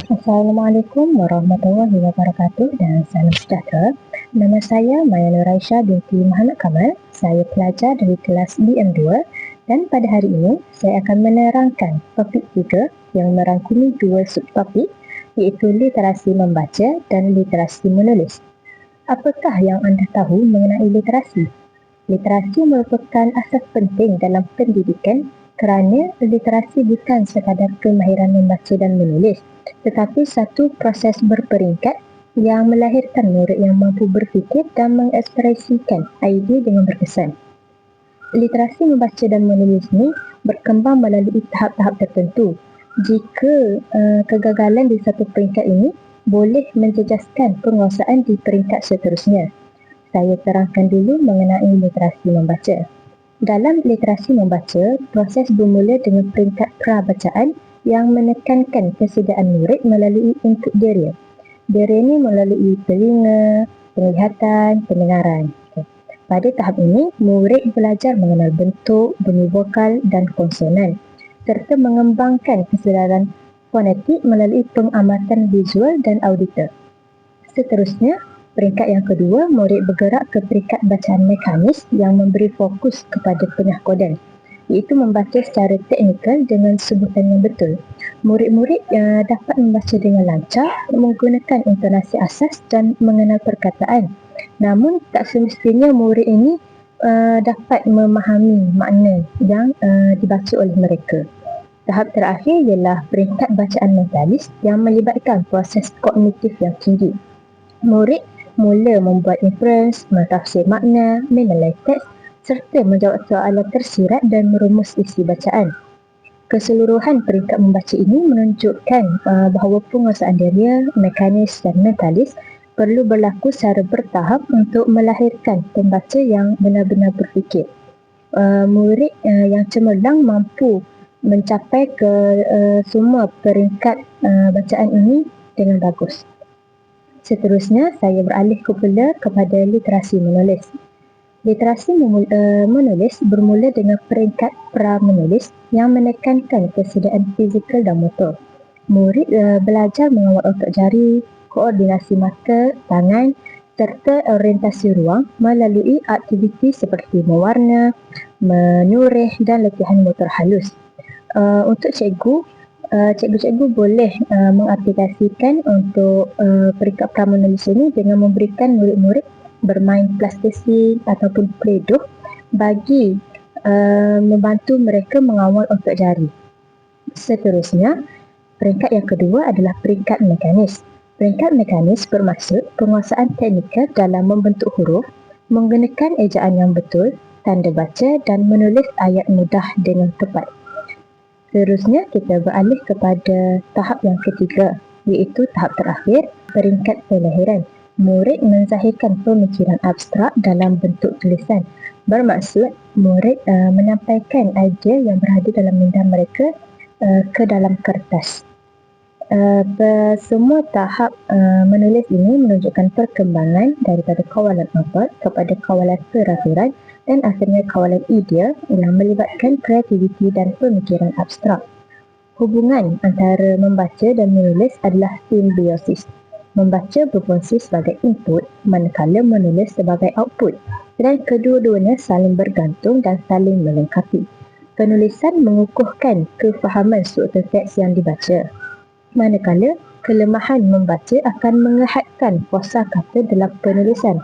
Assalamualaikum warahmatullahi wabarakatuh dan salam sejahtera. Nama saya Maya Nur Aisyah binti Muhammad Kamal. Saya pelajar dari kelas BM2 dan pada hari ini saya akan menerangkan topik 3 yang merangkumi 2 subtopik iaitu literasi membaca dan literasi menulis. Apakah yang anda tahu mengenai literasi? Literasi merupakan asas penting dalam pendidikan kerana literasi bukan sekadar kemahiran membaca dan menulis, tetapi satu proses berperingkat yang melahirkan murid yang mampu berfikir dan mengekspresikan idea dengan berkesan. Literasi membaca dan menulis ini berkembang melalui tahap-tahap tertentu. Jika kegagalan di satu peringkat ini boleh menjejaskan penguasaan di peringkat seterusnya. Saya terangkan dulu mengenai literasi membaca. Dalam literasi membaca, proses bermula dengan peringkat pra-bacaan yang menekankan kesediaan murid melalui input deria. Deria ini melalui telinga, penglihatan, pendengaran. Pada tahap ini, murid belajar mengenal bentuk, bunyi vokal dan konsonan serta mengembangkan kesedaran fonetik melalui pengamatan visual dan auditor. Seterusnya, peringkat yang kedua, murid bergerak ke peringkat bacaan mekanis yang memberi fokus kepada penahkodan, iaitu membaca secara teknikal dengan sebutan yang betul. Murid-murid dapat membaca dengan lancar, menggunakan intonasi asas dan mengenal perkataan. Namun, tak semestinya murid ini dapat memahami makna yang dibaca oleh mereka. Tahap terakhir ialah peringkat bacaan mentalis yang melibatkan proses kognitif yang tinggi. Murid mula membuat inference, mentafsir makna, menilai teks serta menjawab soalan tersirat dan merumus isi bacaan. Keseluruhan peringkat membaca ini menunjukkan bahawa penguasaan deria, mekanis dan mentalis perlu berlaku secara bertahap untuk melahirkan pembaca yang benar-benar berfikir. Murid yang cemerlang mampu mencapai ke semua peringkat bacaan ini dengan bagus. Seterusnya, saya beralih pula kepada literasi menulis. Literasi menulis bermula dengan peringkat pra-menulis yang menekankan kesediaan fizikal dan motor. Murid belajar mengawal otot jari, koordinasi mata, tangan serta orientasi ruang melalui aktiviti seperti mewarna, menyurih dan latihan motor halus. Untuk cikgu-cikgu boleh mengaplikasikan untuk peringkat pra-menulis ini dengan memberikan murid-murid bermain plastisik ataupun play-doh bagi membantu mereka mengawal otot jari. Seterusnya, peringkat yang kedua adalah peringkat mekanis. Peringkat mekanis bermaksud penguasaan teknikal dalam membentuk huruf, menggunakan ejaan yang betul, tanda baca dan menulis ayat mudah dengan tepat. Seterusnya, kita beralih kepada tahap yang ketiga, iaitu tahap terakhir, peringkat pelahiran. Murid menzahirkan pemikiran abstrak dalam bentuk tulisan. Bermaksud, murid menyampaikan idea yang berada dalam minda mereka ke dalam kertas. Semua tahap menulis ini menunjukkan perkembangan daripada kawalan otot kepada kawalan peraturan dan akhirnya kawalan idea yang melibatkan kreativiti dan pemikiran abstrak. Hubungan antara membaca dan menulis adalah simbiosis. Membaca berfungsi sebagai input manakala menulis sebagai output dan kedua-duanya saling bergantung dan saling melengkapi. Penulisan mengukuhkan kefahaman struktur teks yang dibaca, manakala kelemahan membaca akan menghadkan kuasa kata dalam penulisan.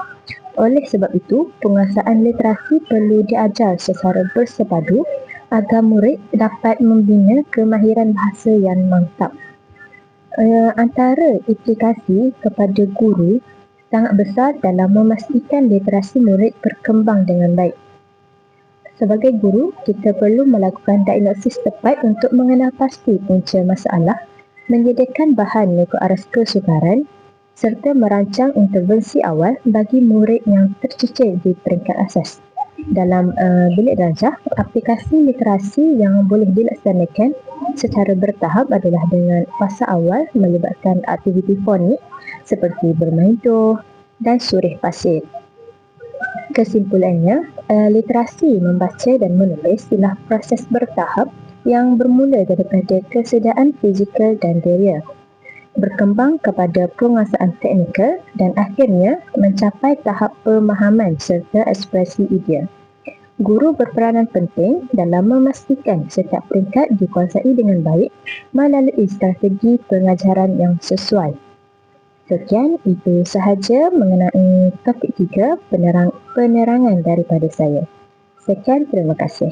Oleh sebab itu, penguasaan literasi perlu diajar secara bersepadu agar murid dapat membina kemahiran bahasa yang mantap. Antara implikasi kepada guru sangat besar dalam memastikan literasi murid berkembang dengan baik. Sebagai guru, kita perlu melakukan diagnosis tepat untuk mengenal pasti punca masalah, menyediakan bahan mengikut aras kesukaran serta merancang intervensi awal bagi murid yang tercicir di peringkat asas. Dalam bilik darjah, aplikasi literasi yang boleh dilaksanakan secara bertahap adalah dengan fasa awal melibatkan aktiviti fonik seperti bermain doh dan surih pasir. Kesimpulannya, literasi membaca dan menulis ialah proses bertahap yang bermula daripada kesediaan fizikal dan deria. berkembang kepada penguasaan teknikal dan akhirnya mencapai tahap pemahaman serta ekspresi idea. Guru berperanan penting dalam memastikan setiap peringkat dikuasai dengan baik melalui strategi pengajaran yang sesuai. Sekian, itu sahaja mengenai topik 3, penerangan daripada saya. Sekian, terima kasih.